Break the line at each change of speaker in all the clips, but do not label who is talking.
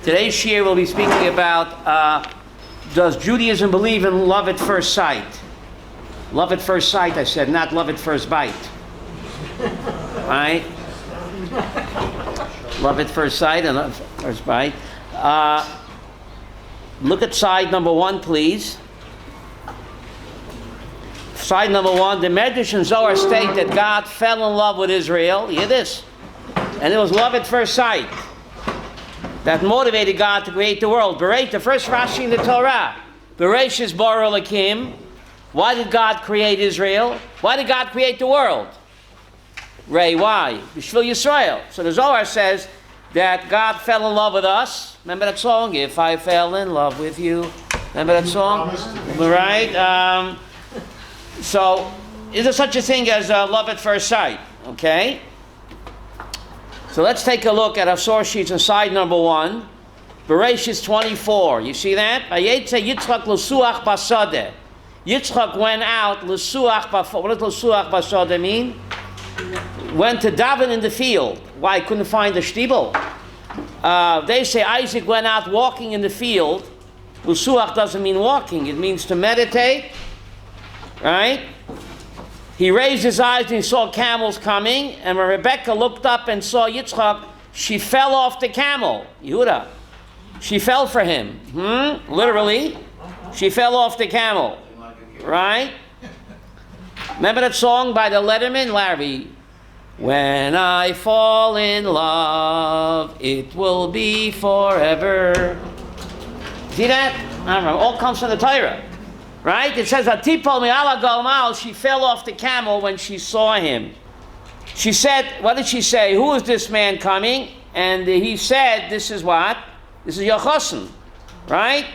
Today's shiur will be speaking about does Judaism believe in love at first sight? Love at first sight, I said, not love at first bite. Right? Love at first sight and love at first bite. Look at side number 1, please. Side number 1, the Medrash and Zohar state that God fell in love with Israel. Hear this. And it was love at first sight that motivated God to create the world. Bereshit, the first Rashi in the Torah. Bereshit bara Elokim. Why did God create Israel? Why did God create the world? Ray, why? B'shvil Yisrael. So the Zohar says that God fell in love with us. Remember that song? If I fell in love with you. Remember that song? Right? So, is there such a thing as love at first sight? Okay? So let's take a look at our source sheets on side number 1. Bereshit 24. You see that? Vayetze Yitzchak l'suach basodeh. Yitzchak went out l'suach basodeh. What does l'suach basodeh mean? Went to daven in the field. Why? Couldn't find the shtibel. They say Isaac went out walking in the field. L'suach doesn't mean walking. It means to meditate. Right? He raised his eyes and he saw camels coming, and when Rebecca looked up and saw Yitzchak, she fell off the camel. Yehuda. She fell for him. Literally. She fell off the camel. Right? Remember that song by the Letterman, Larry? When I fall in love, it will be forever. See that? I don't know. All comes from the Torah. Right? It says, Atipol mi'ala galmal, she fell off the camel when she saw him. She said, what did she say? Who is this man coming? And he said, this is what? This is Yochasan. Right?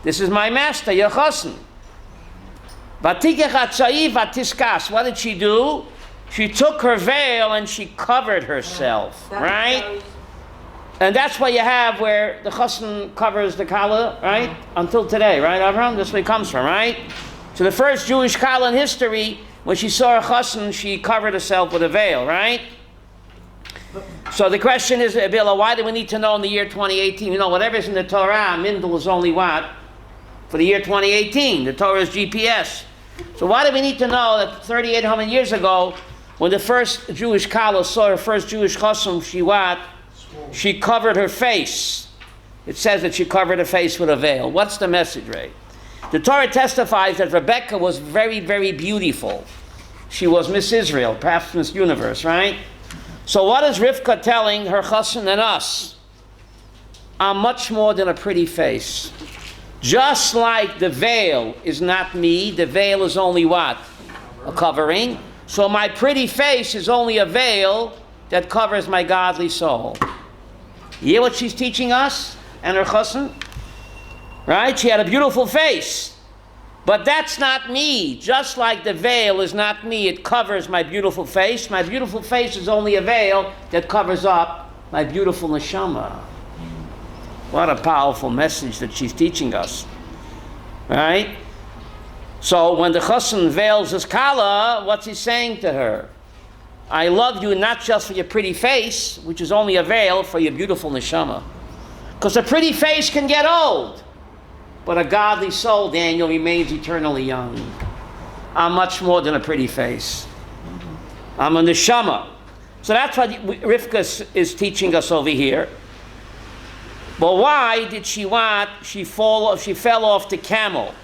This is my master, Yochasan. Vatikech atzai vatiskas. What did she do? She took her veil and she covered herself. Right? And that's what you have where the chassan covers the kala, right? Until today, right, Avraham? That's where it comes from, right? So the first Jewish kala in history, when she saw her chassan, she covered herself with a veil, right? So the question is, Abila, why do we need to know in the year 2018? You know, whatever's in the Torah, Mindel is only what? For the year 2018. The Torah is GPS. So why do we need to know that 3,800 years ago, when the first Jewish kala saw her first Jewish chassan, she what? She covered her face. It says that she covered her face with a veil. What's the message, Ray? The Torah testifies that Rebecca was very, very beautiful. She was Miss Israel, perhaps Miss Universe, right? So what is Rivka telling her chassan and us? I'm much more than a pretty face. Just like the veil is not me, the veil is only what? A covering. So my pretty face is only a veil that covers my godly soul. You hear what she's teaching us and her chassan? Right? She had a beautiful face. But that's not me. Just like the veil is not me, it covers my beautiful face. My beautiful face is only a veil that covers up my beautiful neshama. What a powerful message that she's teaching us. Right? So when the chassan veils his kala, what's he saying to her? I love you not just for your pretty face, which is only a veil, for your beautiful neshama. Because a pretty face can get old. But a godly soul, Daniel, remains eternally young. I'm much more than a pretty face. I'm a neshama. So that's what Rivka is teaching us over here. But why did she what? She fell off the camel.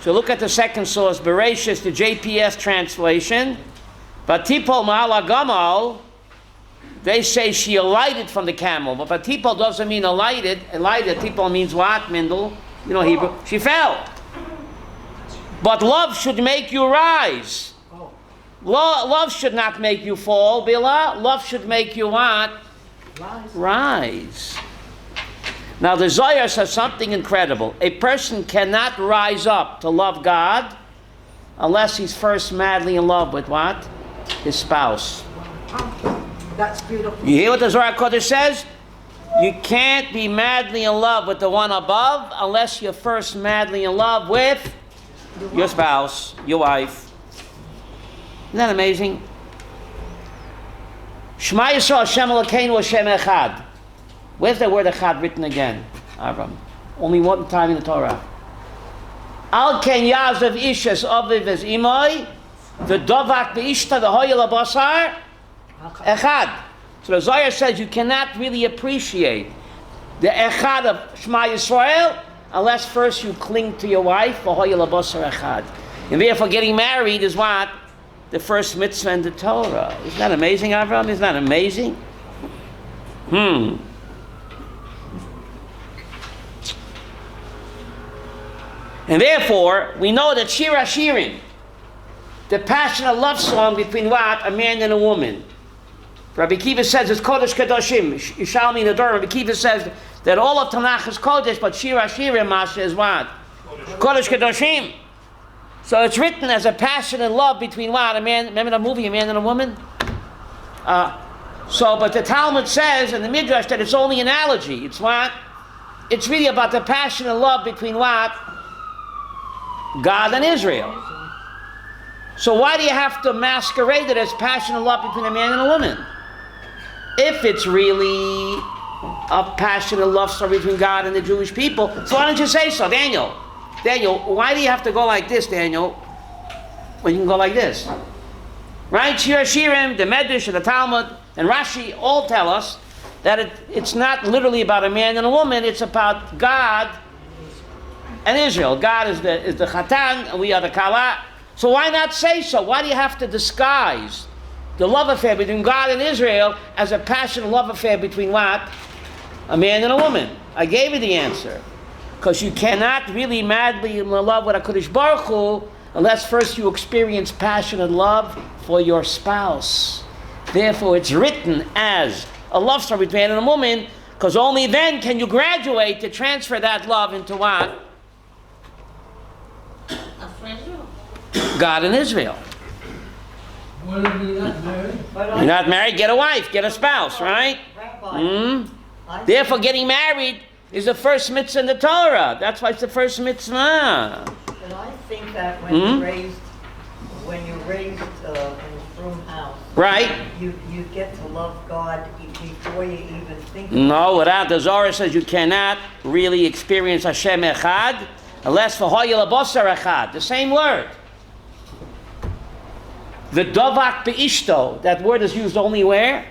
So look at the second source, Bereshit, the JPS translation. Batipol ma'ala gamal, they say she alighted from the camel. But batipol doesn't mean alighted. Alighted, tipol means what, Mindel? You know Hebrew. She fell. But love should make you rise. Love should not make you fall, Bila. Love should make you what? Rise. Now the Zohar says something incredible. A person cannot rise up to love God unless he's first madly in love with what? His spouse.
That's beautiful.
You hear what the Zohar Kodesh says? You can't be madly in love with the one above unless you're first madly in love with your spouse, your wife. Isn't that amazing? Shema Yisrael Hashem Elokeinu Hashem Echad. Where's the word echad written again, Avram? Only one time in the Torah. Al ken yazav ishes aviv es imoi, v'dovak beishta v'hoyel abasar, echad. So the Zohar says you cannot really appreciate the echad of Shema Yisrael unless first you cling to your wife, v'hoyel abasar echad. And therefore getting married is what? The first mitzvah in the Torah. Isn't that amazing, Avram? Isn't that amazing? And therefore, we know that Shir HaShirim, the passionate love song between what? A man and a woman. Rabbi Kiva says it's Kodesh Kedoshim. Yishalmi Nador. Rabbi Kiva says that all of Tanakh is Kodesh, but Shir HaShirim, Masha, is what? Kodesh Kedoshim. So it's written as a passionate love between what? A man, remember the movie, A Man and a Woman? But the Talmud says in the Midrash that it's only analogy. It's what? It's really about the passionate love between what? God and Israel. So why do you have to masquerade it as passionate love between a man and a woman? If it's really a passionate love story between God and the Jewish people, so why don't you say so, Daniel? Daniel, why do you have to go like this, Daniel, when you can go like this? Right? Shir HaShirim, the Medrash, and the Talmud, and Rashi all tell us that it's not literally about a man and a woman, it's about God and Israel. God is the Chatan, and we are the Kala. So why not say so? Why do you have to disguise the love affair between God and Israel as a passionate love affair between what? A man and a woman. I gave you the answer. Because you cannot really madly in love with HaKadosh Baruch Hu unless first you experience passionate love for your spouse. Therefore, it's written as a love story between man and a woman, because only then can you graduate to transfer that love into what? God and Israel.
What if you're not married?
You're not married, get a wife, get a spouse, right? Therefore, getting married is the first mitzvah in the Torah. That's why it's the first mitzvah.
But I think that when you're raised in a frum house,
right?
You get to love God before you even think.
No, without the Zohar says you cannot really experience Hashem Echad unless v'hoyel abasar echad. The same word. The dovak beishto. That word is used only where?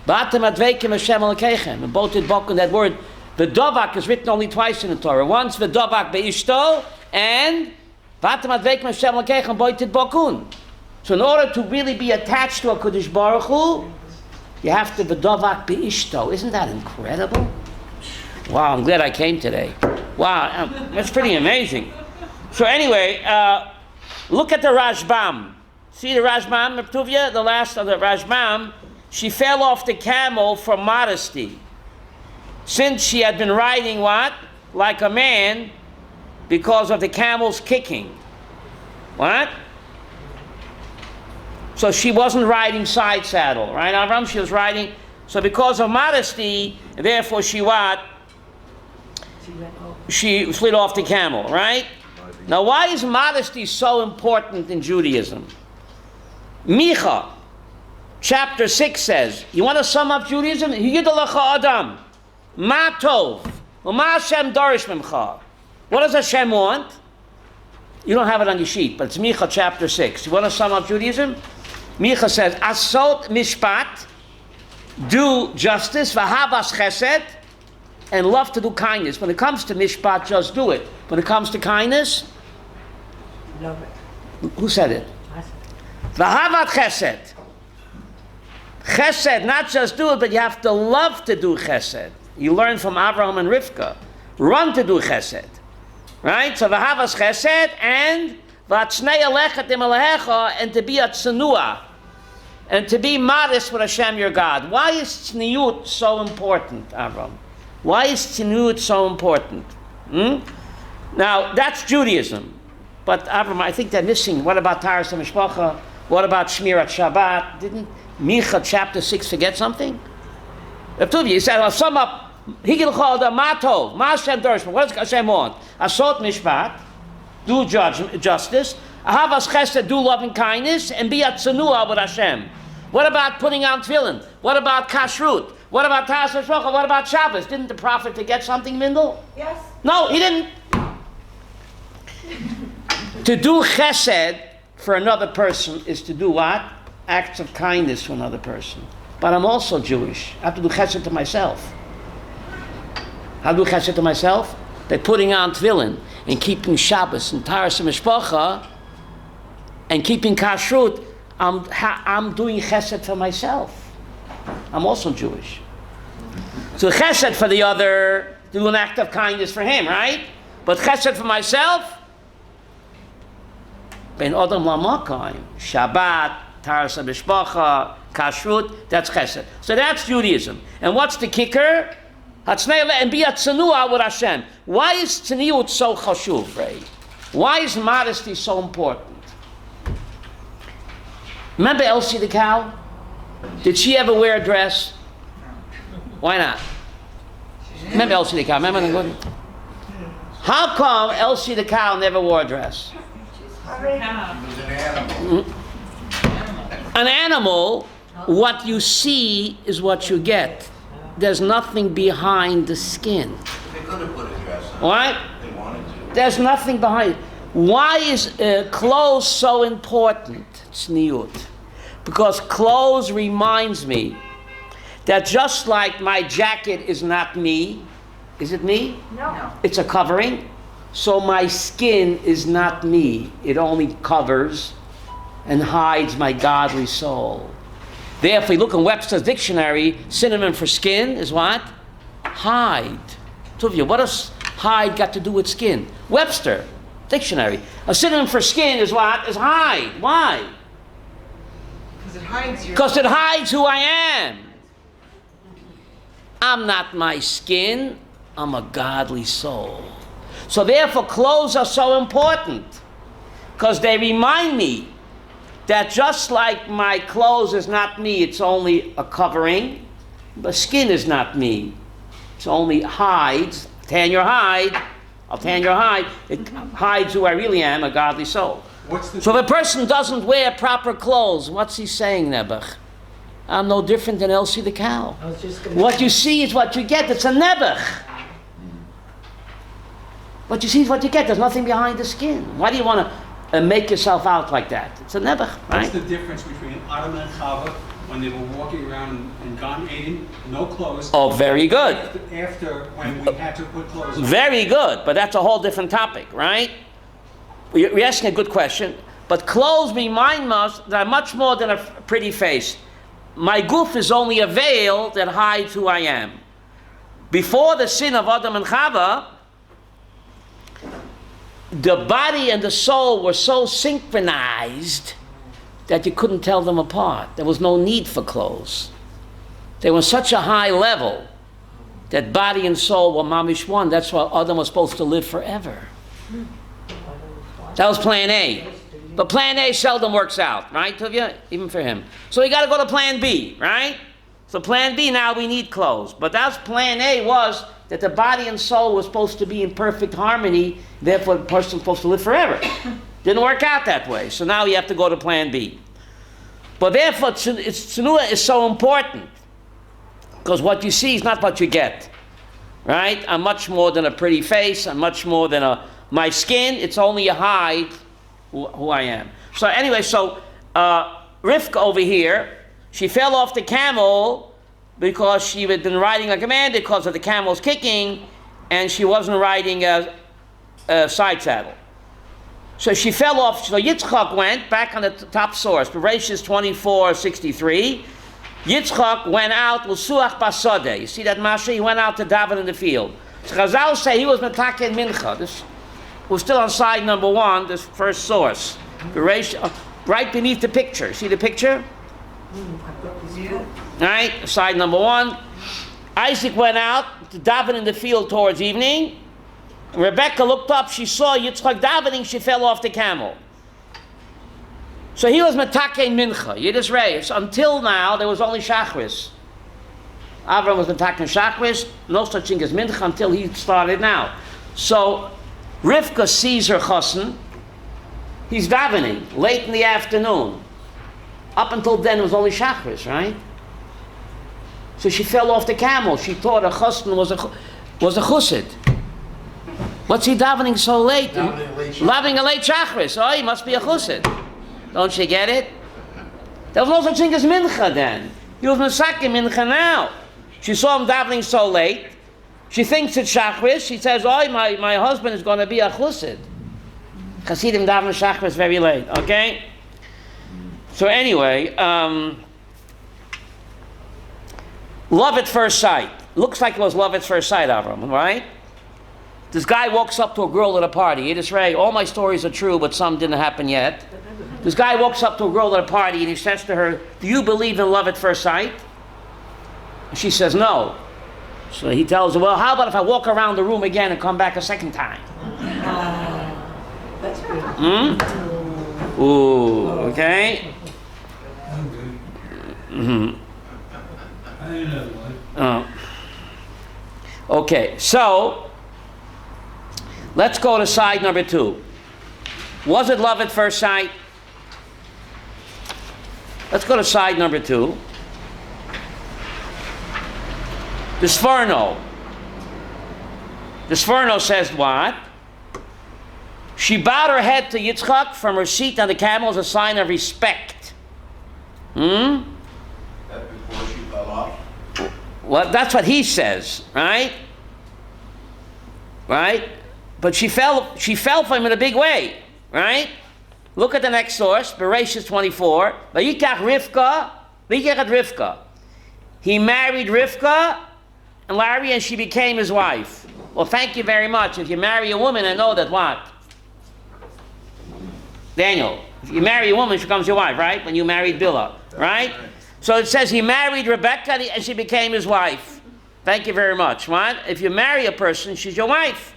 B'atem adveikim Hashem alkeichem. And both did book on that word. The dovak is written only twice in the Torah. Once the dovak beishto and b'atem adveikim Hashem alkeichem both did bokun. So in order to really be attached to a Kodesh Baruch Hu, you have to v'dovak beishto. Isn't that incredible? Wow, I'm glad I came today. Wow, that's pretty amazing. So anyway, look at the Rashbam. See the Rashbam, Tuvia, the last of the Rashbam, she fell off the camel for modesty. Since she had been riding what? Like a man, because of the camel's kicking. What? So she wasn't riding side saddle, right, Avram? She was riding, so because of modesty, therefore she what? She slid off the camel, right? Now why is modesty so important in Judaism? Micha, chapter 6 says, you want to sum up Judaism? Yidalacha Adam, Ma Tov, Ma Hashem Darish Memcha. What does Hashem want? You don't have it on your sheet, but it's Micha chapter 6. You want to sum up Judaism? Micha says, Asot Mishpat, do justice, Vahavas Chesed, and love to do kindness. When it comes to Mishpat, just do it. When it comes to kindness,
Love it.
who said it?
I said
Vahavat chesed. Chesed, not just do it, but you have to love to do chesed. You learn from Abraham and Rivka. Run to do chesed. Right? So vahavas chesed and v'atznei alechet im alehecha, and to be a tzenua. And to be modest with Hashem your God. Why is tzniut so important, Abraham? Why is tzniut so important? Now, that's Judaism. But Abraham, I think they're missing. What about Taras HaMishpacha? What about Shmirat Shabbat? Didn't Micha chapter 6 forget something? He said, I'll sum up. Higil Choda Matov, Ma Hashem Dorshman. What does Hashem want? Asot Mishpat, do justice. Ahavas Chesed, do loving kindness, and be a tzenua with Hashem. What about putting on tefillin? What about kashrut? What about Taras Mishpacha? What about Shabbos? Didn't the prophet to get something, Mindel?
Yes.
No, he didn't. To do chesed for another person is to do what? Acts of kindness to another person. But I'm also Jewish. I have to do chesed to myself. How do I do chesed to myself? By putting on tefillin and keeping Shabbos and Taras Mishpacha and keeping kashrut. I'm doing chesed for myself. I'm also Jewish. So chesed for the other, do an act of kindness for him, right? But chesed for myself, ben Adam lamakayim, Shabbat, Taras Mishpacha, Kashrut, that's chesed. So that's Judaism. And what's the kicker? Hatznei and be a tzanua with Hashem. Why is tzniut so chashuv, Ray? Why is modesty so important? Remember Elsie the cow? Did she ever wear a dress? Why not? Remember Elsie the cow? Remember? How come Elsie the cow never wore a dress? An animal, what you see is what you get. There's nothing behind the skin.
They could have put a dress on.
What?
They wanted to.
There's nothing behind it. Why is clothes so important? Tzniut. Because clothes reminds me that just like my jacket is not me, is it me?
No.
It's a covering. So my skin is not me. It only covers and hides my godly soul. Therefore, if we look in Webster's dictionary, synonym for skin is what? Hide. Two of you, what does hide got to do with skin? Webster dictionary. A synonym for skin is what? Is hide. Why? Because it hides who I am. I'm not my skin. I'm a godly soul. So therefore, clothes are so important. Because they remind me that just like my clothes is not me, it's only a covering. The skin is not me. It's only hides. Tan your hide. I'll tan your hide. It hides who I really am, a godly soul. So if a person doesn't wear proper clothes, what's he saying, Nebuch? I'm no different than Elsie the cow. What you see is what you get. It's a Nebuch. What you see is what you get. There's nothing behind the skin. Why do you want to make yourself out like that? It's a Nebuch, right?
What's the difference between Adam and Chava when they were walking around in Gan Eden, no clothes?
Oh, very good.
After when we had to put clothes on.
Very good, but that's a whole different topic, right? You're asking a good question, but clothes remind us that I'm much more than a pretty face. My goof is only a veil that hides who I am. Before the sin of Adam and Chava, the body and the soul were so synchronized that you couldn't tell them apart. There was no need for clothes. They were such a high level that body and soul were mamish one. That's why Adam was supposed to live forever. That was plan A. But plan A seldom works out, right, Tuvia? Even for him. So we got to go to plan B, right? So plan B, now we need clothes. But that's plan A was that the body and soul was supposed to be in perfect harmony, therefore the person was supposed to live forever. Didn't work out that way. So now you have to go to plan B. But therefore, Tsunua is so important. Because what you see is not what you get. Right? I'm much more than a pretty face. I'm much more than my skin. It's only a hide who I am. So anyway, Rivka over here, she fell off the camel because she had been riding like a man because of the camel's kicking, and she wasn't riding a side saddle. So she fell off. So Yitzchak went back on the top source, Bereshis 24:63. Yitzchak went out l'suach basodeh. You see that Masha? He went out to daven in the field. So Chazal say he was metaken mincha. This was still on side number 1, this first source. Right beneath the picture. See the picture? Right, side number 1. Isaac went out to daven in the field towards evening. Rebecca looked up, she saw Yitzchak davening, she fell off the camel. So he was metaken mincha, Yiddish Reis. Until now, there was only Shachris. Avram was metaken Shachris, no such thing as mincha until he started now. So Rivka sees her chassan, he's davening late in the afternoon. Up until then, it was only Shachris, right? So she fell off the camel. She thought a chassan was a chussid. What's he davening so late? Davening a late shachris. Oh, he must be a chussid. Don't you get it? There was no such thing as mincha then. He was masakim mincha now. She saw him davening so late. She thinks it's shachris. She says, oh, my husband is going to be a chussid. Chassidim daven shachris very late. Okay? So anyway, love at first sight. Looks like it was love at first sight, Avram, right? This guy walks up to a girl at a party. It is right. All my stories are true, but some didn't happen yet. This guy walks up to a girl at a party and he says to her, do you believe in love at first sight? And she says, no. So he tells her, well, how about if I walk around the room again and come back a second time?
That's good.
Ooh, okay.
I ain't that one.
Okay, so let's go to side number 2. Was it love at first sight? Let's go to side number 2. The Sforno. The Sforno says what? She bowed her head to Yitzchak from her seat on the camel as a sign of respect.
That before she fell off?
Well, that's what he says, right? Right? But she fell for him in a big way, right? Look at the next source, Bereshit 24. Vayikach Rivka. He married Rivka, and Larry, and she became his wife. Well, thank you very much. If you marry a woman, I know that what? Daniel, if you marry a woman, she becomes your wife, right? When you married Bilhah, right? So it says he married Rebecca and she became his wife. Thank you very much. What? If you marry a person, she's your wife.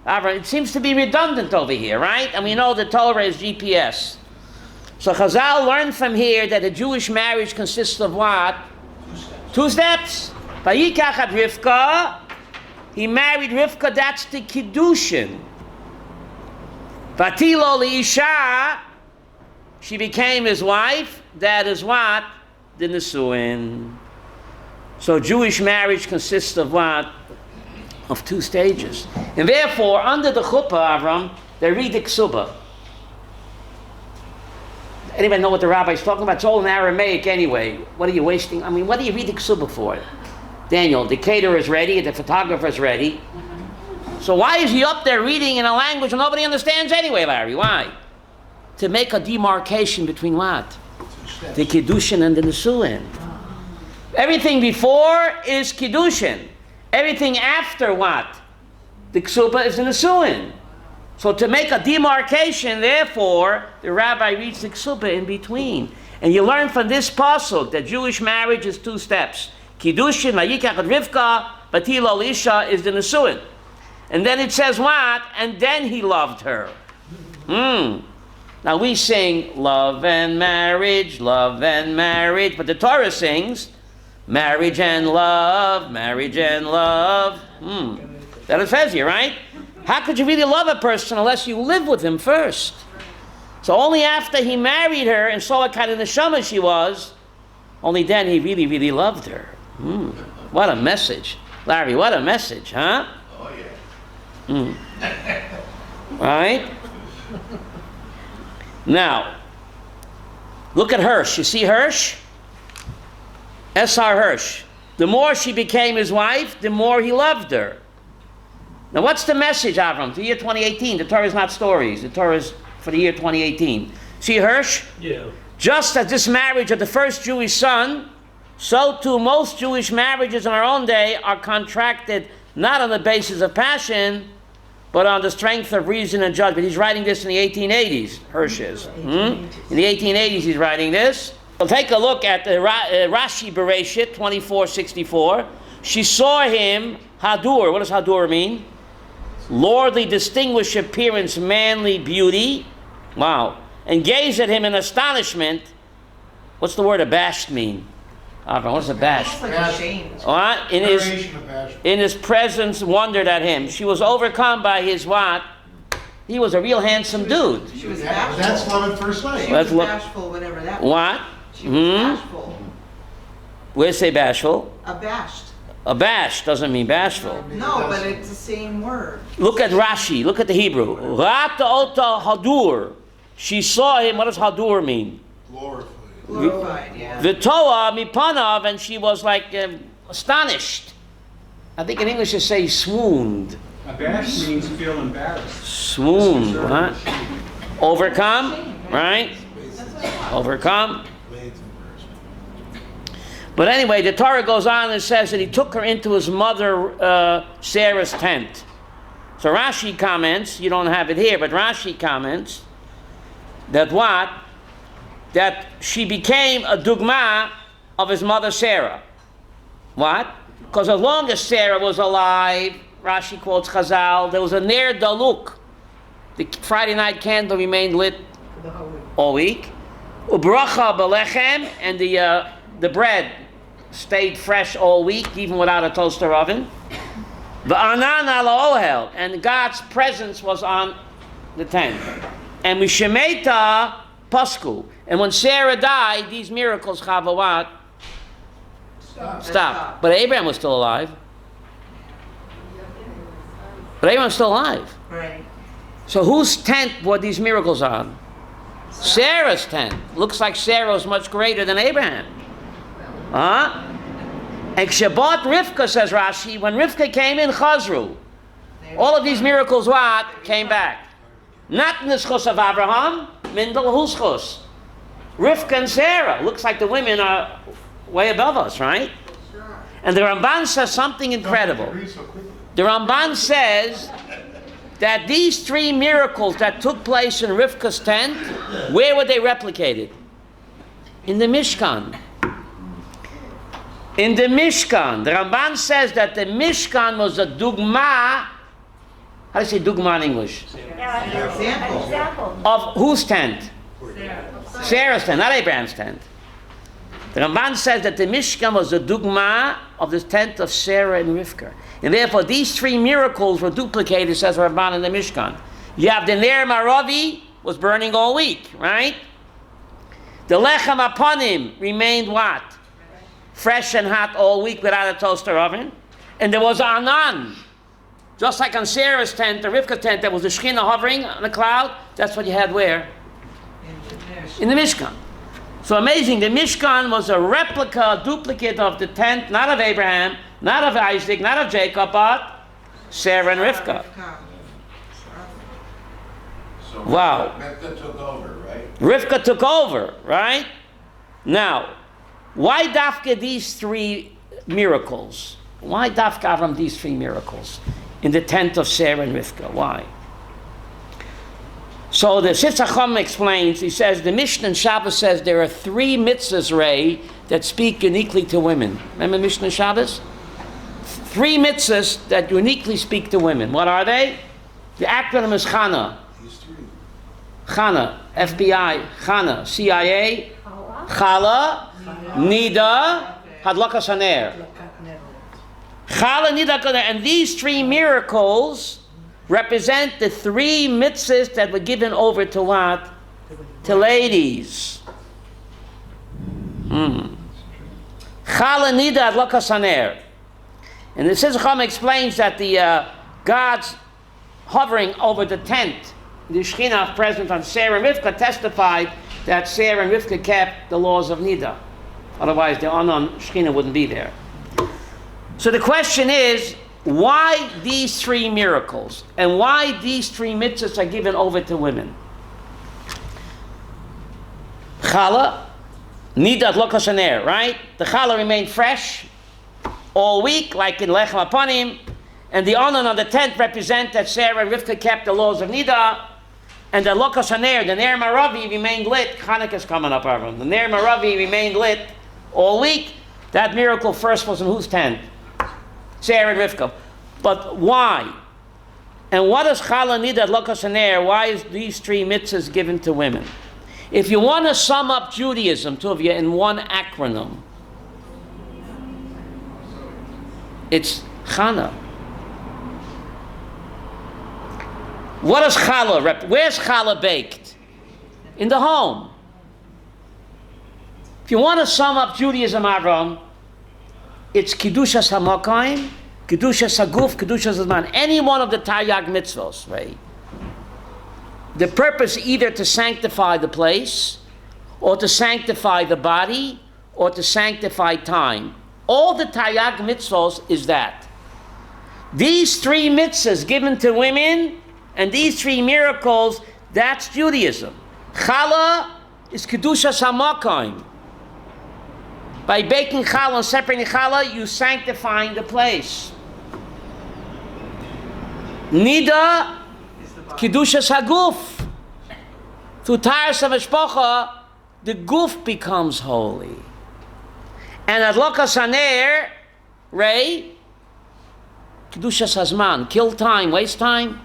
It seems to be redundant over here, right? And we know the Torah is GPS. So Chazal learned from here that a Jewish marriage consists of what? 2 steps. Vayikach at Rivka. He married Rivka, that's the Kiddushin. Vatilo liisha. She became his wife. That is what? The Nisuin. So Jewish marriage consists of what? Of 2 stages. And therefore, under the chuppah, Avram, they read the ksuba. Anybody know what the rabbi is talking about? It's all in Aramaic anyway. What are you wasting? I mean, what do you read the ksuba for? Daniel, the caterer is ready, the photographer is ready. So why is he up there reading in a language nobody understands anyway, Larry? Why? To make a demarcation between what? The Kiddushin and the Nisuin. Everything before is Kiddushin. Everything after what? The Ksuba is the Nisuin. So to make a demarcation, therefore, the rabbi reads the Ksuba in between. And you learn from this pasuk that Jewish marriage is 2 steps. Kiddushin, Vayikach et Rivka, Vatilo Lisha is the Nisuin. And then it says what? And then he loved her. Now we sing love and marriage, but the Torah sings marriage and love, marriage and love. That it says here, right? How could you really love a person unless you live with him first? So only after he married her and saw what kind of neshama she was, only then he really, really loved her. What a message. Larry, what a message, huh?
Oh, yeah.
Right? Now, look at Hirsch. You see Hirsch? S.R. Hirsch. The more she became his wife, the more he loved her. Now, what's the message, Avram? The year 2018. The Torah is not stories. The Torah is for the year 2018. See Hirsch?
Yeah.
Just as this marriage of the first Jewish son, so too most Jewish marriages in our own day are contracted not on the basis of passion, but on the strength of reason and judgment. He's writing this in the 1880s, Hirsch is. In the 1880s he's writing this. Well, take a look at the Rashi Bereshit 24:64. She saw him, Hadur. What does Hadur mean? Lordly, distinguished appearance, manly beauty. Wow. And gazed at him in astonishment. What's the word abashed mean? What does abashed?
Like ashamed.
What? In his presence, wondered at him. She was overcome by his what? He was a real handsome dude.
She was bashful.
That's love at first sight.
She was bashful, whatever that was.
What?
She was bashful.
Where's say bashful?
Abashed.
Abashed doesn't mean bashful.
No, but it's the same word.
Look at Rashi. Look at the Hebrew. Rata ota hadur. She saw him. What does hadur mean?
Glorified, yeah.
V'toa mipanav, and she was like astonished. I think in English it says swooned.
Abashed means feel embarrassed.
Swooned, right? Overcome, right? Overcome. But anyway, the Torah goes on and says that he took her into his mother Sarah's tent. So Rashi comments, you don't have it here, but Rashi comments that what? That she became a dugma of his mother Sarah. What? Because as long as Sarah was alive, Rashi quotes Chazal, there was a ner daluk. The Friday night candle remained lit all week. Ubracha belechem, and the bread stayed fresh all week, even without a toaster oven. V'anan ala ohel, and God's presence was on the tent. And mishemeta pasku, and when Sarah died, these miracles chavawat stopped. But Abraham was still alive. But Abraham was still alive.
Right.
So whose tent were these miracles on? Sarah's tent. Looks like Sarah was much greater than Abraham. Huh? And Shabbat Rivka, says Rashi, when Rivka came in Chazru, all of these miracles what? Came back. Not in the schus of Abraham, Mindel Huschus. Rivka and Sarah. Looks like the women are way above us, right? And the Ramban says something incredible. The Ramban says that these three miracles that took place in Rivka's tent, where were they replicated? In the Mishkan. In the Mishkan. The Ramban says that the Mishkan was a dugma. How do you say dugma in English?
Example.
Of whose tent? Sarah's tent, not Abraham's tent. The Ramban says that the Mishkan was a dugma of the tent of Sarah and Rivka. And therefore these three miracles were duplicated, says Ramban, in the Mishkan. You have the Ner Maravi was burning all week, right? The Lechem Aponim remained what? Fresh and hot all week without a toaster oven. And there was Anan. Just like on Sarah's tent, the Rivka tent, there was the Shekhinah hovering on the cloud. That's what you had where? In the Mishkan. So amazing, the Mishkan was a replica, a duplicate of the tent, not of Abraham, not of Isaac, not of Jacob, but Sarah and Rivka.
So
Wow.
Rivka took over, right?
Rivka took over, right? Now, why dafka these three miracles? Why dafka Avram these three miracles in the tent of Sarah and Rivka? Why? So the Sifsei Chacham explains, he says, the Mishnah in Shabbos says there are three mitzvahs, Ray, that speak uniquely to women. Remember Mishnah in Shabbos? Three mitzvahs that uniquely speak to women. What are they? The acronym is Chana. Chana, FBI, Chana, CIA, Chala, Nida, Hadlakas Haner. Chala, Nida, and these three miracles represent the three mitzvahs that were given over to what? To ladies. Chala, Nida, Hadlakas Haner. And the Sifsei Chacham explains that the God's hovering over the tent, the Shekhinah present on Sarah and Rivka, testified that Sarah and Rivka kept the laws of Nida. Otherwise, the unknown Shekhinah wouldn't be there. So the question is, why these three miracles? And why these three mitzvahs are given over to women? Chala, Nida, Hadlakas Haner, right? The chala remained fresh all week, like in Lechem Aponim, and the Onan on the tent represent that Sarah and Rivka kept the laws of Nida, and the Hadlakas Haner, the Ner Maravi, remained lit. Hanukkah's coming up, Avram. The Ner Maravi remained lit all week. That miracle first was in whose tent? Sarah and Rivka. But why? And what is Chala, Nida, Hadlakas Haner? Why is these three mitzvahs given to women? If you want to sum up Judaism, two of you, in one acronym, it's Chana. What is challah? Where's challah baked? In the home. If you want to sum up Judaism, Avram, it's Kedushas HaMokayim, Kedushas HaGuf, Kedushas HaZman. Any one of the Taryag mitzvos, right? The purpose either to sanctify the place, or to sanctify the body, or to sanctify time. All the Taryag mitzvos is that. These three mitzvahs given to women, and these three miracles, that's Judaism. Challah is Kedushas HaMokayim. By baking challah and separating challah, you sanctifying the place. Nida, Kedushas HaGuf. Through Taras HaMishpacha, the guf becomes holy. And Adlokas Haner, Ray, Kedushas HaZman, kill time, waste time.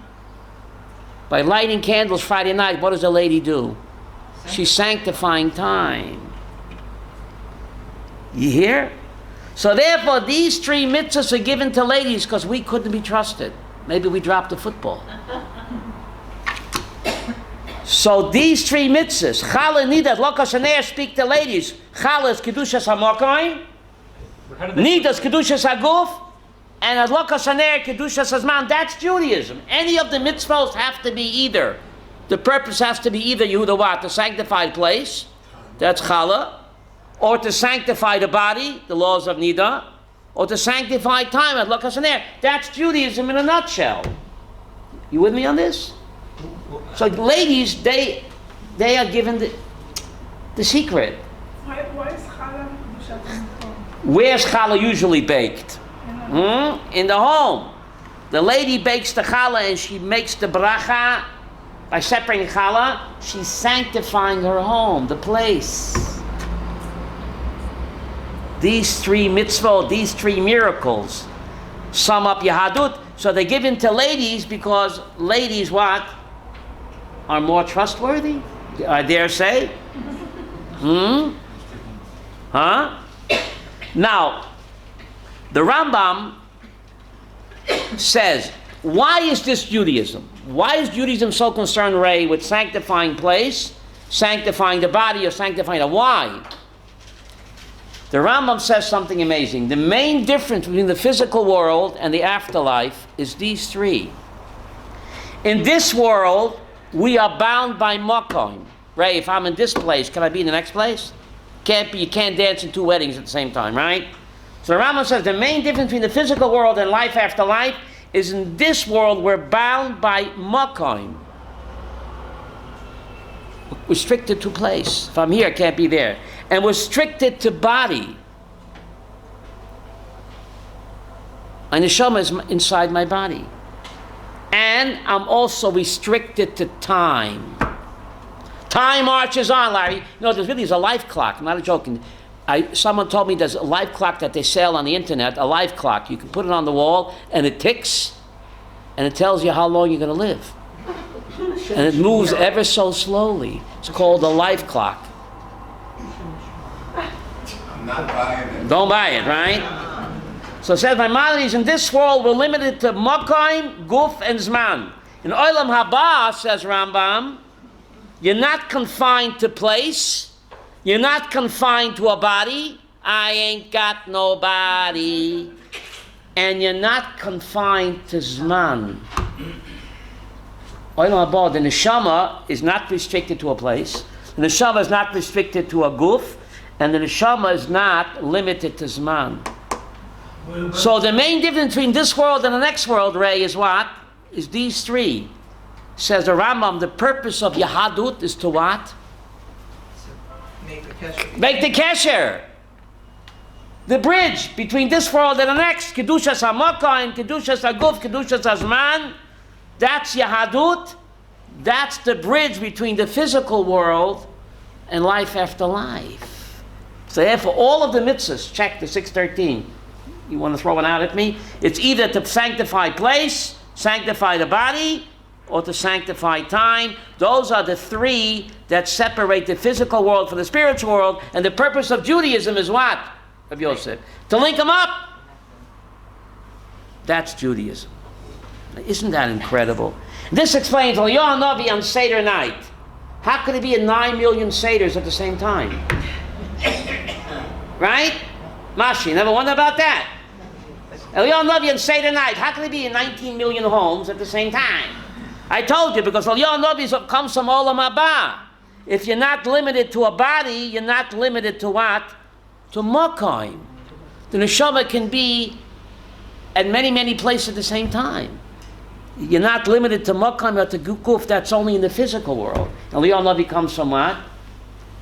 By lighting candles Friday night, what does a lady do? She's sanctifying time. You hear? So therefore, these three mitzvahs are given to ladies because we couldn't be trusted. Maybe we dropped the football. So these three mitzvahs, Challah, Nida, Lokas, and speak to ladies. Challah is Kedushas HaMokayim, Nida is Kedushas HaGuf, and Lokas and Kedushas HaZman. That's Judaism. Any of the mitzvahs have to be either. The purpose has to be either Yehuda what? The sanctified place, that's Challah, or to sanctify the body, the laws of Nida, or to sanctify time, Lokas and That's Judaism in a nutshell. You with me on this? So ladies, they are given the secret.
Why is challah kedushat HaMakom?
Where's challah usually baked? In the home. The lady bakes the challah and she makes the bracha by separating challah. She's sanctifying her home, the place. These three mitzvot, these three miracles sum up Yahadut. So they're given to ladies because ladies what? Are more trustworthy, I dare say. Huh? Now, the Rambam says, why is this Judaism? Why is Judaism so concerned, Ray, with sanctifying place, sanctifying the body, or sanctifying the why? The Rambam says something amazing. The main difference between the physical world and the afterlife is these three. In this world, we are bound by makom. Ray, if I'm in this place, can I be in the next place? Can't be. You can't dance in two weddings at the same time, right? So the Rambam says the main difference between the physical world and life after life is in this world we're bound by makom. Restricted to place. If I'm here, I can't be there. And we're restricted to body. And the neshama is inside my body. And I'm also restricted to time. Time marches on, Larry. You know, there's really a life clock. I'm not joking. Someone told me there's a life clock that they sell on the internet, a life clock. You can put it on the wall, and it ticks, and it tells you how long you're going to live. And it moves ever so slowly. It's called a life clock.
I'm not buying it.
Don't buy it, right? So it says, my maladies in this world were limited to Mokayim, Guf, and Zman. In Olam Haba, says Rambam, you're not confined to place. You're not confined to a body. I ain't got no body. And you're not confined to Zman. Olam Haba, the neshama is not restricted to a place. The neshama is not restricted to a guf. And the neshama is not limited to Zman. So the main difference between this world and the next world, Ray, is what? Is these three. Says the Rambam, the purpose of Yahadut is to what?
Make the kesher.
Make the kesher. The bridge between this world and the next. Kedushas HaMokayim, Kedushas HaGuf, Kedushas HaZman. That's Yahadut. That's the bridge between the physical world and life after life. So therefore, all of the mitzvahs, check the 613. You want to throw one out at me? It's either to sanctify place, sanctify the body, or to sanctify time. Those are the three that separate the physical world from the spiritual world. And the purpose of Judaism is what? Rabbi Yosef? To link them up. That's Judaism. Isn't that incredible? This explains Eliyahu Navi on Seder night. How could it be in 9 million Seders at the same time? Right? Mashi, never wonder about that. Eliyahu Navi and Seder night. How can it be in 19 million homes at the same time? I told you, because Eliyahu Navi comes from Olam Haba. If you're not limited to a body, you're not limited to what? To Makom. The neshama can be at many, many places at the same time. You're not limited to Makom or to Gukuf. That's only in the physical world. Eliyahu Navi comes from what?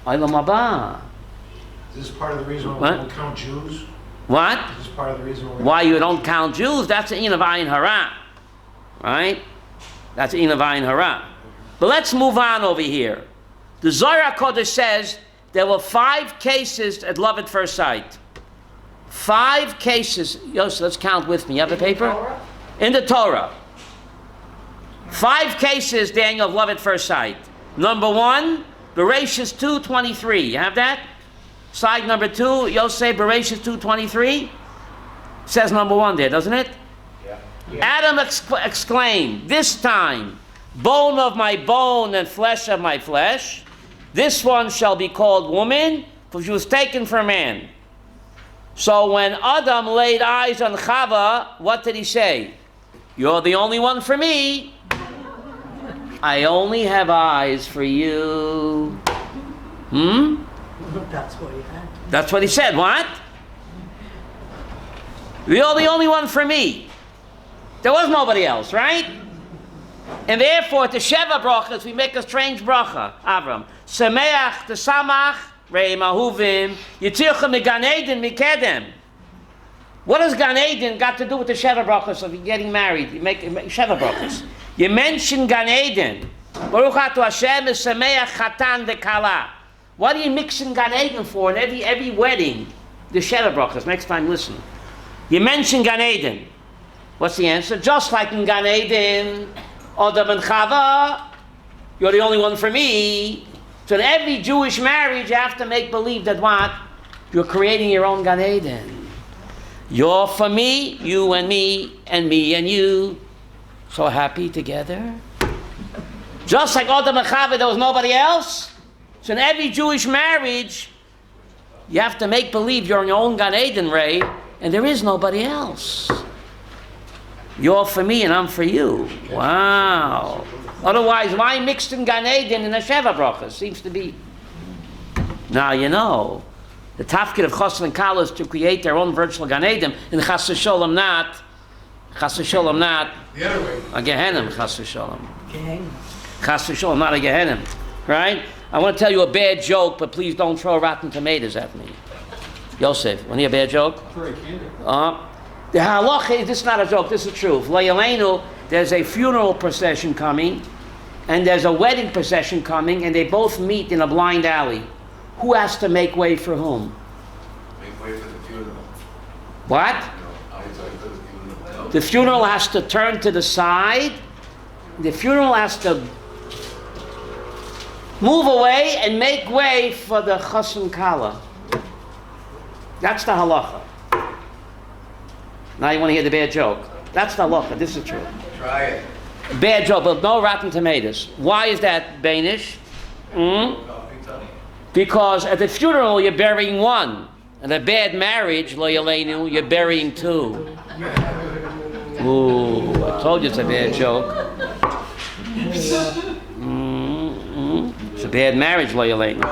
Olam Haba.
Is this part of the reason why we don't count Jews?
What?
Is this part of the reason
why you don't count Jews? That's the in of Ayin Hara. Right? That's the in of Ayin Hara. But let's move on over here. The Zohar HaKodesh says there were 5 cases at love at first sight. 5 cases. Yosef, let's count with me. You have a paper? In the Torah. 5 cases, Daniel, of love at first sight. Number 1, Bereshis 2:23. You have that? Side number 2, Yosef, Bereshis 2:23. Says number 1 there, doesn't it? Yeah. Adam exclaimed, "This time, bone of my bone and flesh of my flesh. This one shall be called woman, for she was taken from man." So when Adam laid eyes on Chava, what did he say? "You're the only one for me. I only have eyes for you."
That's what he had.
That's what he said. What? You're the only one for me. There was nobody else, right? And therefore, to Sheva brachas, we make a strange bracha. Avram. Sameach, the Samach, Rei Mahuvim, Yitzircha me Gan Eden mikedem. What does Gan Eden got to do with the Sheva brachas of getting married? You make Sheva brachas. You mention Gan Eden. Baruch Atu Hashem is Sameach Chatan de Kala. What are you mixing Gan Eden for in every wedding? The Sheva brachas. Next time, listen. You mention Gan Eden. What's the answer? Just like in Gan Eden, Adam and Chava, you're the only one for me. So in every Jewish marriage, you have to make believe that what? You're creating your own Gan Eden. You're for me, you and me and you. So happy together. Just like Adam and Chava, there was nobody else. So in every Jewish marriage, you have to make believe you're in your own Gan Eden, Ray, and there is nobody else. You're for me and I'm for you. Wow. Otherwise, why mixed in Gan Eden in a Sheva bracha? Seems to be. Now you know. The tafkid of Chosn and Kala is to create their own virtual Gan Eden, and Chas v'Sholom not. Chas v'Sholom not.
The other way.
A Gehenim, Chas v'Sholom.
Gehenim.
Chas v'Sholom, not a Gehenim. Right? I want to tell you a bad joke, but please don't throw rotten tomatoes at me. Yosef, want to hear a bad joke? The halacha, this is not a joke, this is true. V'layaleinu, there's a funeral procession coming, and there's a wedding procession coming, and they both meet in a blind alley. Who has to make way for whom?
Make way for the funeral.
What?
No, I for the funeral.
The funeral has to turn to the side. The funeral has to move away and make way for the Chosn Kala. That's the halacha. Now you want to hear the bad joke. That's the halacha. This is true.
Try it.
Bad joke, but no rotten tomatoes. Why is that, Bainish? Because at the funeral you're burying one. And a bad marriage, lo yaleinu, you're burying 2. Ooh, I told you it's a bad joke. It's a bad marriage, lo yaleinu.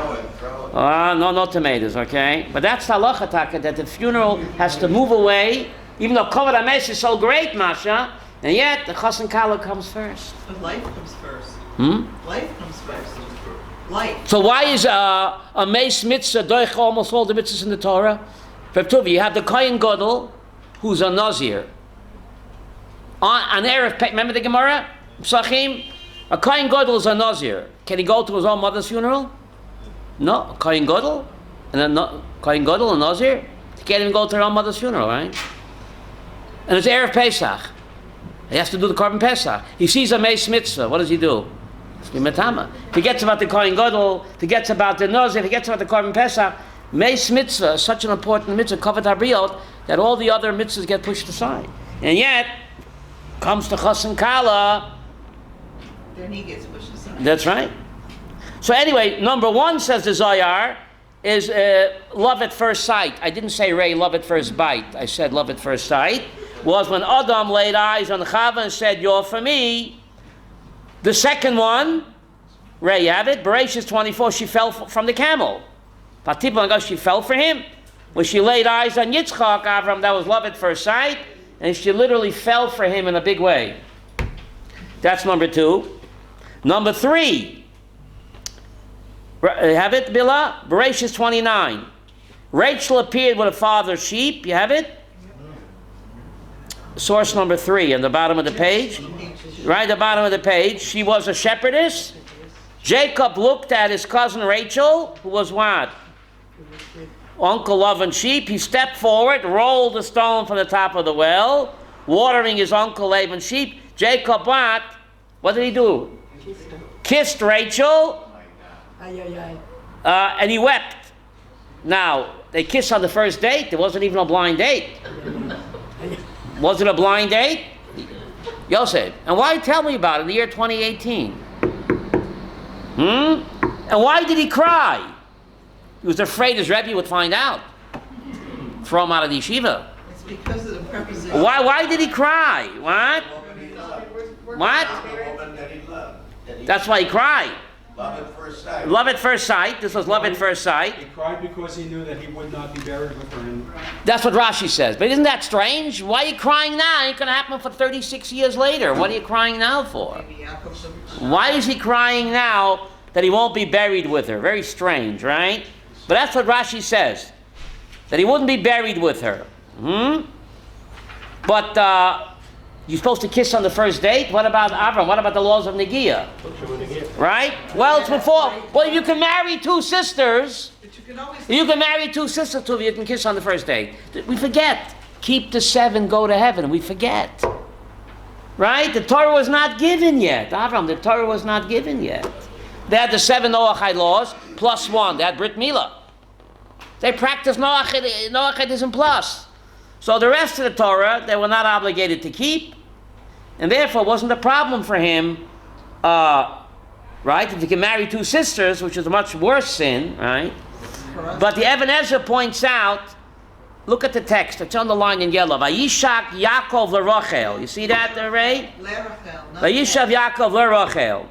No tomatoes, okay? But that's the halacha taka, that the funeral has to move away, even though Kovod HaMeis is so great, Masha, and yet the Chosn Kala comes first.
But life comes first. Life comes first. Life.
So why is a Meis Mitzvah doich almost all the mitzvahs in the Torah? You have the Kohen Gadol, who's a Nazir. On Erev, remember the Gemara? Psachim? A Kohen Gadol is a Nazir. Can he go to his own mother's funeral? No. A Kohen Gadol? And a Kohen Gadol, a Nazir? He can't even go to their own mother's funeral, right? And it's Erev Pesach. He has to do the Korban Pesach. He sees a Meis Mitzvah. What does he do? Forgets about the Kohen Gadol, forgets about the Nazir, forgets about the Korban Pesach. Meis Mitzvah is such an important mitzvah, Kovod HaBriot, that all the other mitzvahs get pushed aside. And yet, comes to Chosn Kala.
Then he gets pushed aside.
That's right. So anyway, number 1 says the Zohar, is love at first sight. I didn't say, Ray, love at first bite. I said love at first sight. Was when Adam laid eyes on Chava and said, you're for me. The second one, Ray, you have it? Bereshit 24, she fell from the camel. She fell for him. When she laid eyes on Yitzchak, Avram, that was love at first sight. And she literally fell for him in a big way. That's number 2. Number 3. Have it, Billah? Bereshit 29. Rachel appeared with her father's sheep. You have it? Source number 3 on the bottom of the page. Right at the bottom of the page. She was a shepherdess. Jacob looked at his cousin Rachel, who was what? Uncle loving sheep. He stepped forward, rolled the stone from the top of the well, watering his uncle Laban's sheep. Jacob what? What did he do? Kissed Rachel. And he wept. Now, they kissed on the first date. There wasn't even a blind date. Was it a blind date? Yosef. And why tell me about it in the year 2018? And why did he cry? He was afraid his Rebbe would find out. Throw him out of the yeshiva.
It's because of the preposition.
Why did he cry? What? What? That's why he cried.
Love at first sight.
Love at first sight. This was love at first sight.
He cried because he knew that he would not be buried with her.
That's what Rashi says. But isn't that strange? Why are you crying now? It ain't going to happen for 36 years later. What are you crying now for? Why is he crying now that he won't be buried with her? Very strange, right? But that's what Rashi says. That he wouldn't be buried with her. But you're supposed to kiss on the first date? What about Avram? What about the laws of Negiah? Right? Well, it's before. Well, you can marry 2 sisters. You can marry 2 sisters too. You can kiss on the first date. We forget. Keep the 7, go to heaven. We forget. Right? The Torah was not given yet. Avram, the Torah was not given yet. They had the 7 Noachide laws plus 1. They had Brit Milah. They practiced Noachidism plus. So the rest of the Torah, they were not obligated to keep. And therefore, it wasn't a problem for him, right? If he can marry 2 sisters, which is a much worse sin, right? But the Even Ezra points out, look at the text, it's underlined in yellow. Vayishak Yaakov leRachel. You see that there, Ray? Vayishak Yaakov leRachel.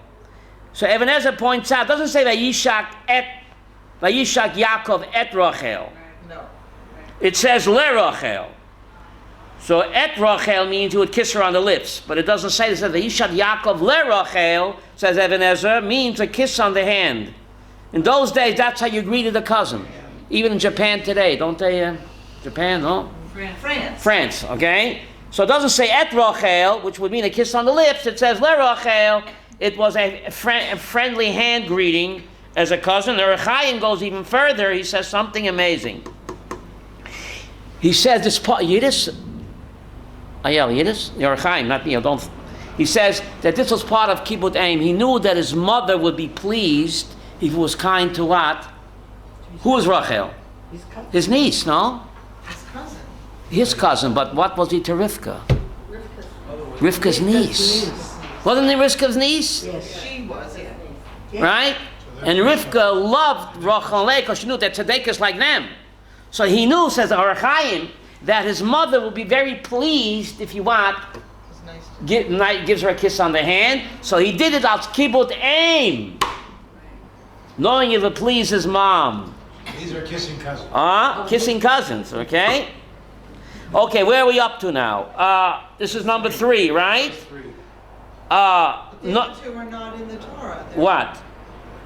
So Even Ezra points out, it doesn't say Vayishak Yaakov et Rachel.
No.
It says leRachel. So et Rachel means you would kiss her on the lips, but it doesn't say. It says Vayishak Yaakov leRachel, says Even Ezra, means a kiss on the hand. In those days, that's how you greeted a cousin. Even in Japan today, don't they? Japan, no? France, okay? So it doesn't say et Rachel, which would mean a kiss on the lips. It says leRachel. It was a friendly hand greeting as a cousin. The Rechaim goes even further. He says something amazing. He says this part, Yiddish, Yiddish? You're Rechaim, not me. Don't. He says that this was part of Kibbut Aim. He knew that his mother would be pleased if he was kind to what? Who was Rachel? His niece, no? His cousin, but what was he to Rivka? Rivka's niece. Wasn't he Rivka's niece?
Yes. She was, yeah.
Right? And Rivka loved Rachel because she knew that Tzedek is like them. So he knew, says the Rechaim, that his mother will be very pleased if you want, gives her a kiss on the hand. So he did it out Kibbut Aim, knowing it would please his mom.
These are kissing cousins.
Kissing cousins, okay? Okay, where are we up to now? This is number 3, right?
The other 2 are not in the Torah.
What?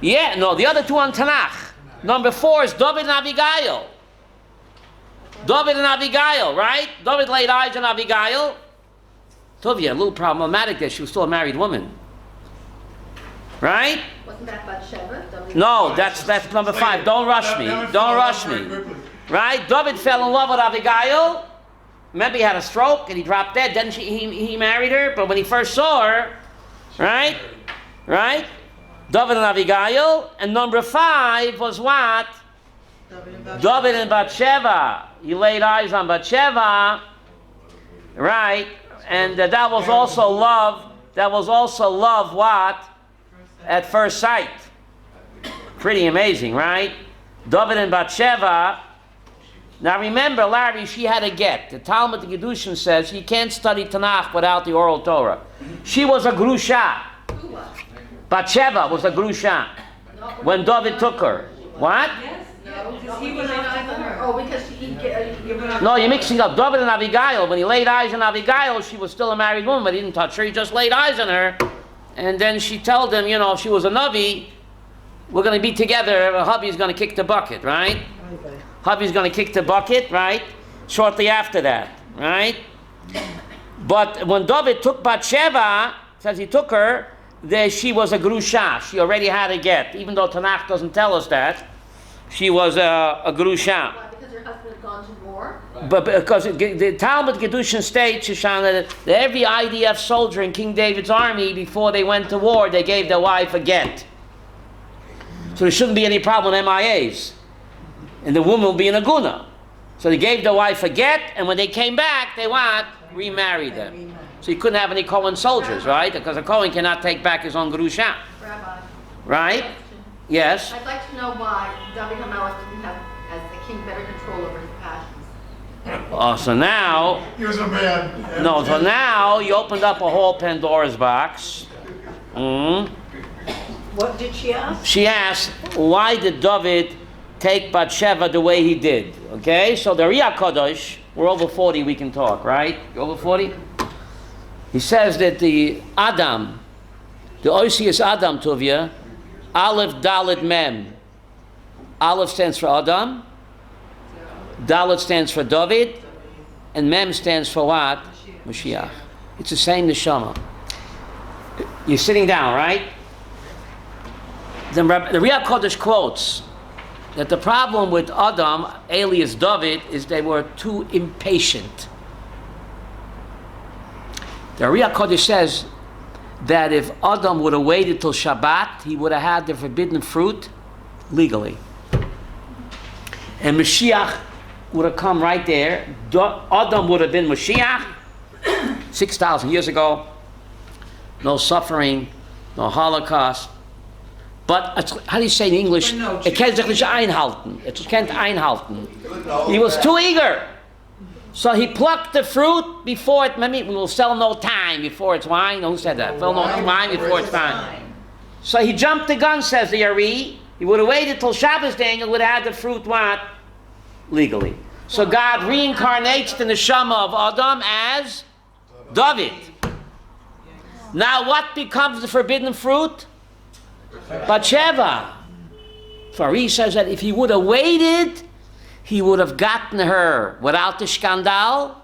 Yeah, no, the other 2 on Tanakh. Number 4 is David and Abigail. David and Abigail, right? David laid eyes on Abigail. Tovia, a little problematic there. She was still a married woman. Right?
Wasn't that Bathsheba?
No, that's number 5. Don't rush me. Don't rush me. Right? David fell in love with Abigail. Remember, he had a stroke and he dropped dead. Then he married her. But when he first saw her, right? Right? David and Abigail. And number 5 was what? David and Bathsheba. He laid eyes on Bathsheba. Right? And that was also love. That was also love what? At first sight. Pretty amazing, right? David and Bathsheba. Now remember, Larry, she had a get. The Talmud the Gedushin says you can't study Tanakh without the oral Torah. She was a grusha.
Who was?
Bathsheba was a grusha when David took her. What?
No, because he was eyes on her. Oh, because he given up.
No, you're mixing up David and Abigail. When he laid eyes on Abigail, she was still a married woman, but he didn't touch her. He just laid eyes on her. And then she told him, you know, if she was a Navi, we're going to be together. Hubby's going to kick the bucket, right? Hubby's going to kick the bucket, right? Shortly after that, right? But when David took Bathsheba, says he took her, she was a grusha. She already had a get. Even though Tanakh doesn't tell us that, she was a grusha.
Why? Because her husband had gone to war?
But because the Talmud Gedushin states, Shoshana, that every IDF soldier in King David's army, before they went to war, they gave their wife a get. So there shouldn't be any problem with MIAs. And the woman will be in a guna. So they gave the wife a get, and when they came back, they remarried them. So you couldn't have any Kohen soldiers, right? Because a Kohen cannot take back his own grusha.
Rabbi.
Right?
Question.
Yes?
I'd like to know why David HaMelech didn't have, as the king, better control over his passions.
Oh, so now...
He was a man.
No, so now you opened up a whole Pandora's box.
What did she ask?
She asked, why did David take Bathsheba the way he did? Okay, so the Riyah Kodesh, we're over 40, we can talk, right? You over 40? He says that the Adam, the Oisius Adam Tuvia, Aleph Dalet Mem. Aleph stands for Adam, Dalet stands for David, and Mem stands for what? Mashiach. It's the same neshama. You're sitting down, right? The Riyah Kodesh quotes that the problem with Adam, alias David, is they were too impatient. The Riyah Kodesh says that if Adam would have waited till Shabbat, he would have had the forbidden fruit legally. And Mashiach would have come right there. Adam would have been Mashiach 6,000 years ago. No suffering, no Holocaust. But, how do you say in English? It can't sich nicht einhalten. It can't einhalten. He was too eager. So he plucked the fruit before it, maybe we will sell no time before it's wine. Who said that? Sell no wine before it's time. So he jumped the gun, says the Ari. He would have waited till Shabbos, Daniel would have had the fruit what? Legally. So God reincarnates the neshama of Adam as David. Now what becomes the forbidden fruit? Bathsheba. So Ari says that if he would have waited, he would have gotten her without the scandal,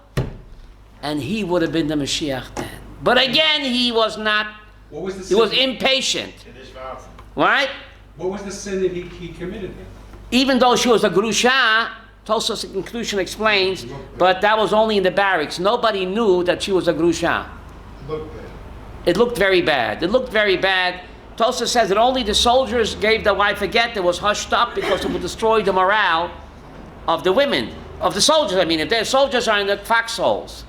and he would have been the Mashiach then. But again, he was not, he was impatient. Right?
What was the sin that he committed then?
Even though she was a grusha, Tosafos conclusion explains, but that was only in the barracks. Nobody knew that she was a grusha. It looked very bad. It looked very bad. Tosafos says that only the soldiers gave the wife a get that was hushed up because it would destroy the morale of the women, of the soldiers. I mean, if their soldiers are in the foxholes,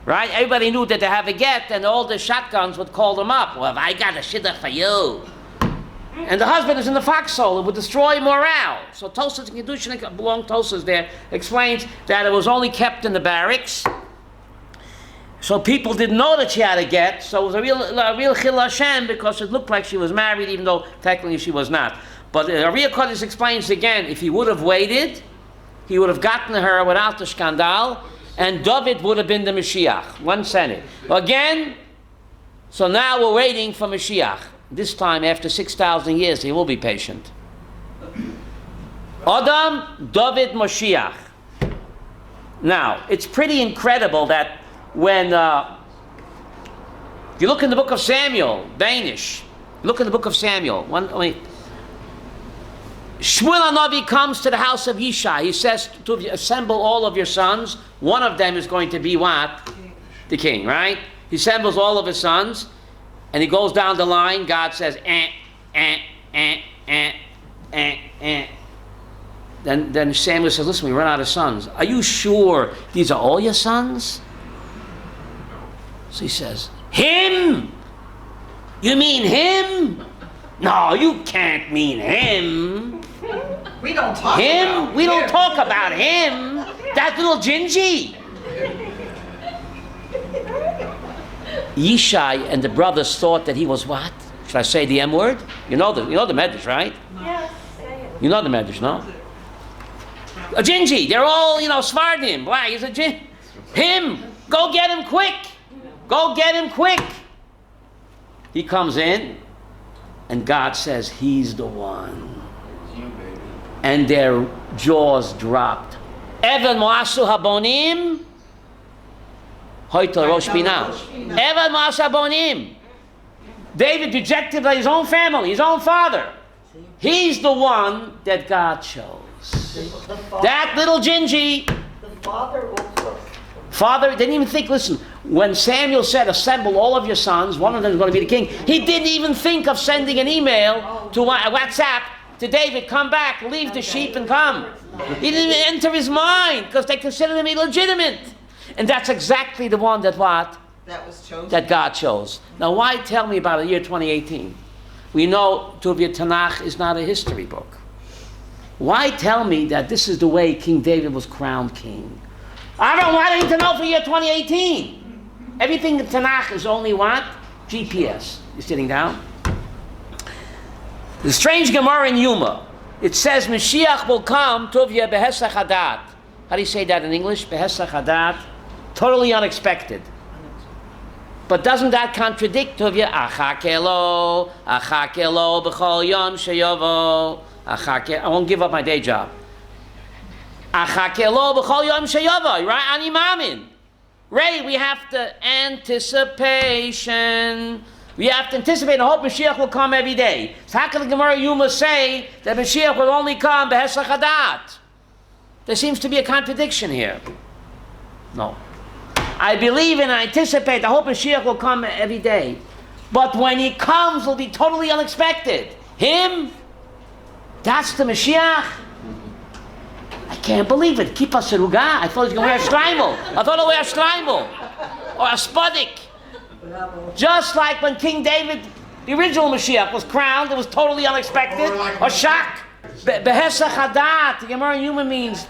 right? Everybody knew that they have a get, and all the shotguns would call them up. Well, I got a shidduch for you. And the husband is in the foxhole. It would destroy morale. So Tosafos and Kedushin, belong Tosafos there, explains that it was only kept in the barracks. So people didn't know that she had a get. So it was a real chil Hashem because it looked like she was married, even though technically she was not. But Riyah Kodesh explains again, if he would have waited, he would have gotten her without the scandal, and David would have been the Mashiach. One Senate. Again, so now we're waiting for Mashiach. This time, after 6,000 years, he will be patient. Adam, David, Mashiach. Now, it's pretty incredible that when if you look in the book of Samuel, Danish, look in the book of Samuel. Shmuel HaNavi comes to the house of Yishai. He says to assemble all of your sons. One of them is going to be what? The king, right? He assembles all of his sons, and he goes down the line. God says, Then Samuel says, listen, we run out of sons. Are you sure these are all your sons? So he says, him? You mean him? No, you can't mean him.
We don't talk
Him?
about
We don't
him.
talk about him. That little gingy. Yishai and the brothers thought that he was what? Should I say the M word? You know the Medrash, right?
Yes, say it.
You know the Medrash, no? A gingy. They're all, Svardim. Why? He's a gin. Him. Go get him quick. Go get him quick. He comes in, and God says, he's the one.
It's you, baby.
And their jaws dropped. Evan Moasu Habonim. Hoitel Rosh Binah. Evan Moasu Habonim. David rejected his own family, his own father. He's the one that God chose.
The
That little gingy.
the father also.
Father didn't even think, listen, when Samuel said, assemble all of your sons, one of them is going to be the king, he didn't even think of sending an email to WhatsApp to David, come back, leave the sheep and come. He didn't even enter his mind because they considered him illegitimate. And that's exactly the one that what?
That was chosen.
That God chose. Now why tell me about the year 2018? We know Tuvia Tanakh is not a history book. Why tell me that this is the way King David was crowned king? I don't want anything to know for year 2018. Everything in Tanakh is only what? GPS. You sitting down? The strange Gemara in Yuma. It says Mashiach will come Tuvia Behesach Hadat. How do you say that in English? Behesach Hadat. Totally unexpected. But doesn't that contradict Tuvia? Achakelo b'chol yom sheyovo. I won't give up my day job. Achakelo b'chol yom sheyovo. Right? Ani mamin. Ray, we have to anticipation. We have to anticipate and hope Mashiach will come every day. So how can the Gemara Yuma say that Mashiach will only come b'hesach hadat? There seems to be a contradiction here. No. I believe and I anticipate, I hope Mashiach will come every day. But when he comes, it will be totally unexpected. Him? That's the Mashiach? I can't believe it. Kippah Seruga? I thought he was going to wear a shtreimel. I thought he'd wear a shtreimel. Or a spodik. Just like when King David, the original Mashiach, was crowned, it was totally unexpected. Or shock. Behesach hadat, the Gemara Yuma means,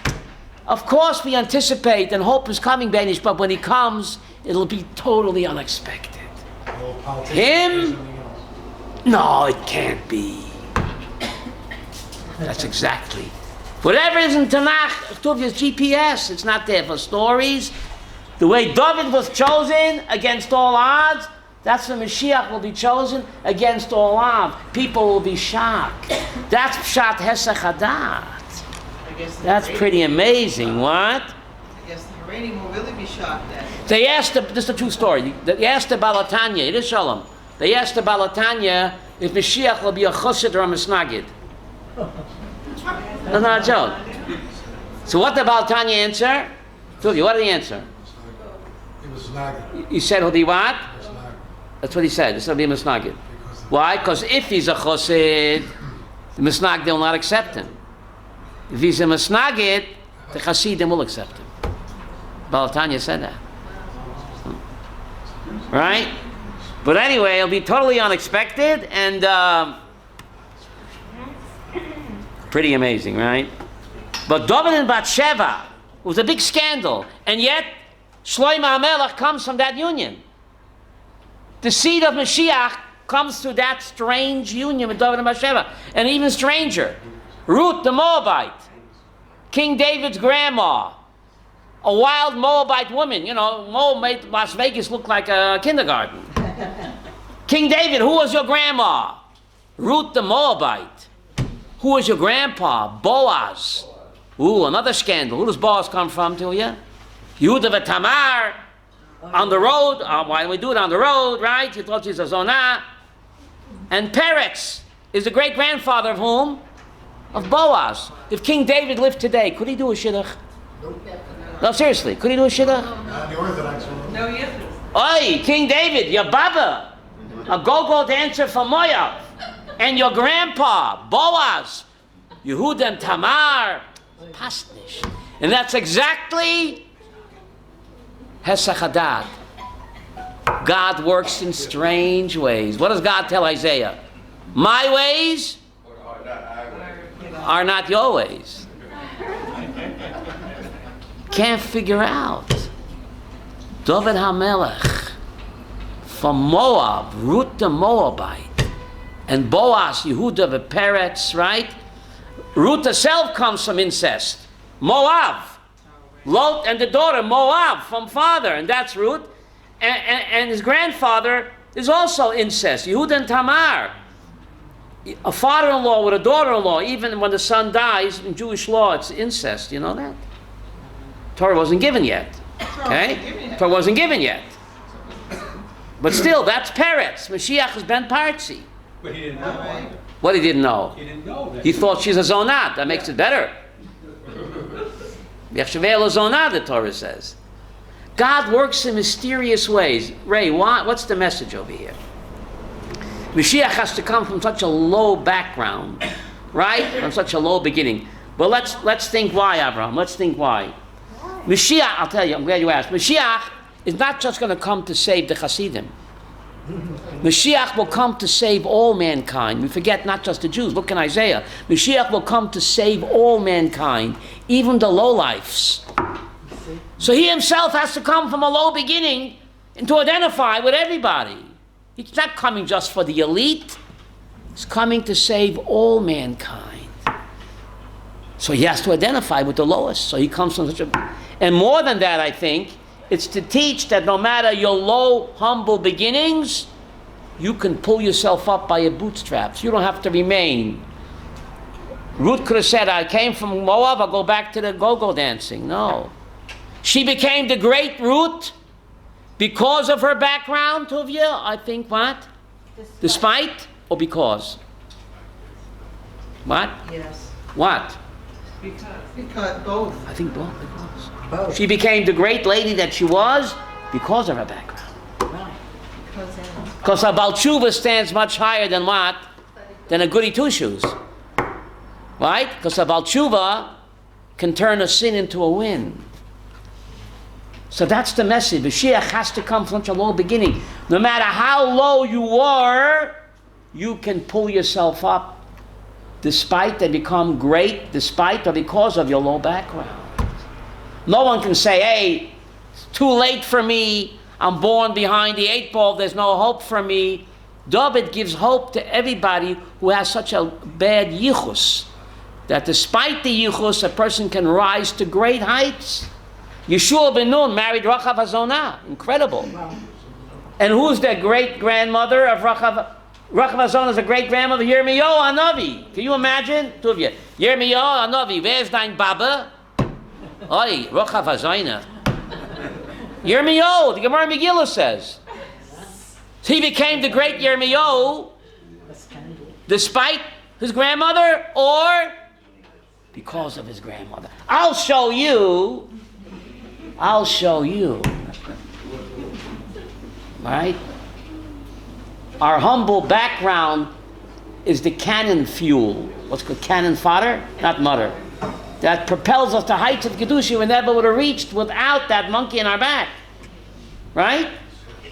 of course we anticipate and hope is coming, Benish, but when he comes, it'll be totally unexpected. Him? No, it can't be. That's exactly. Whatever is in Tanakh, Tuvia's GPS, it's not there for stories. The way David was chosen against all odds, that's when Mashiach will be chosen against all odds. People will be shocked. That's Pshat Hesach Hadat. That's pretty amazing. What?
I guess the Haredi will really be shocked at.
They asked, this is a true story. They asked the Balatanya, it is Shalom. They asked the Balatanya if Mashiach will be a chassid or a misnagid. That's not a joke. So what did the Balatanya answer? Told you, what did he answer?
It was Naga.
He said he'll be what?
It was Naga.
That's what he said. He said he'll be a misnagid. Why? Because if he's a chassid, the misnagid will not accept him. If he's a misnagid, the chassidim will accept him. Balatanya said that. Right? But anyway, it'll be totally unexpected and pretty amazing, right? But David and Bathsheba was a big scandal, and yet Shlomo HaMelech comes from that union. The seed of Mashiach comes through that strange union with David and Bathsheba, and even stranger, Ruth the Moabite, King David's grandma, a wild Moabite woman. You know, Moab made Las Vegas look like a kindergarten. King David, who was your grandma? Ruth the Moabite. Who was your grandpa? Boaz. Ooh, another scandal. Who does Boaz come from to you? Yehuda v'Tamar. On the road. Why don't we do it on the road, right? You thought she's a zonah. And Peretz is the great-grandfather of whom? Of Boaz. If King David lived today, could he do a shidduch? No, seriously, could he do a shidduch?
Not the Orthodox one.
No, yes.
Oi, King David, your baba, a go-go dancer from Moab, and your grandpa, Boaz, Yehuda and Tamar, Pastnish. And that's exactly Hesach Hadat. God works in strange ways. What does God tell Isaiah? My ways are not Yahweh's. Can't figure out. David HaMelech from Moab, Ruth the Moabite, and Boaz, Yehuda the Peretz, right? Ruth herself comes from incest. Moab. Lot and the daughter, Moab, from father, and that's Ruth. And his grandfather is also incest, Yehuda and Tamar. A father-in-law with a daughter-in-law, even when the son dies, in Jewish law, it's incest. You know that? Torah wasn't given yet. Okay? Torah wasn't given yet. But still, that's Peretz. Mashiach is Ben Partzi.
But he didn't know.
What he didn't know?
He didn't know that.
He thought she's a zonat. That makes it better. Yechshevel zonat, the Torah says. God works in mysterious ways. Ray, what's the message over here? Mashiach has to come from such a low background, right? From such a low beginning. But let's think why, Abraham. Let's think why. Mashiach, I'll tell you, I'm glad you asked. Mashiach is not just going to come to save the Hasidim. Mashiach will come to save all mankind. We forget not just the Jews. Look in Isaiah. Mashiach will come to save all mankind, even the lowlifes. So he himself has to come from a low beginning and to identify with everybody. He's not coming just for the elite. He's coming to save all mankind. So he has to identify with the lowest. So he comes from such a... And more than that, I think, it's to teach that no matter your low, humble beginnings, you can pull yourself up by your bootstraps. You don't have to remain. Ruth could have said, I came from Moab, I'll go back to the go-go dancing. No. She became the great Ruth because of her background, Tuvia, I think what? Despite or because? What?
Yes.
What?
Because both.
I think both. Both. She became the great lady that she was because of her background.
Right.
Because a Baal Tshuva stands much higher than what? Than a goody two-shoes. Right? Because a Baal Tshuva can turn a sin into a win. So that's the message. Mashiach has to come from such a low beginning. No matter how low you are, you can pull yourself up despite and become great, despite or because of your low background. No one can say, hey, it's too late for me. I'm born behind the 8 ball. There's no hope for me. David gives hope to everybody who has such a bad yichus, that despite the yichus, a person can rise to great heights. Yeshua ben Nun married Rachav Hazonah. Incredible. And who's the great-grandmother of Rachav? Rachav Hazonah is a great-grandmother of Yirmiyahu Hanavi. Can you imagine? Two of you. Yirmiyahu Hanavi, where's dein Baba? Oi, Rachav Hazonah. Yirmiyahu, the Gemara Megillah says. He became the great Yirmiyahu despite his grandmother or because of his grandmother. I'll show you. Right? Our humble background is the cannon fuel. What's called cannon fodder? Not mother. That propels us to heights of Kedusha we never would have reached without that monkey in our back. Right?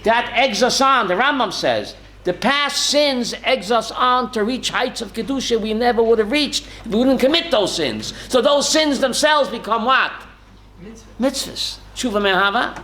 That eggs us on, the Rambam says. The past sins eggs us on to reach heights of Kedusha we never would have reached if we wouldn't commit those sins. So those sins themselves become what? Mitzvahs. Tshuva mehava.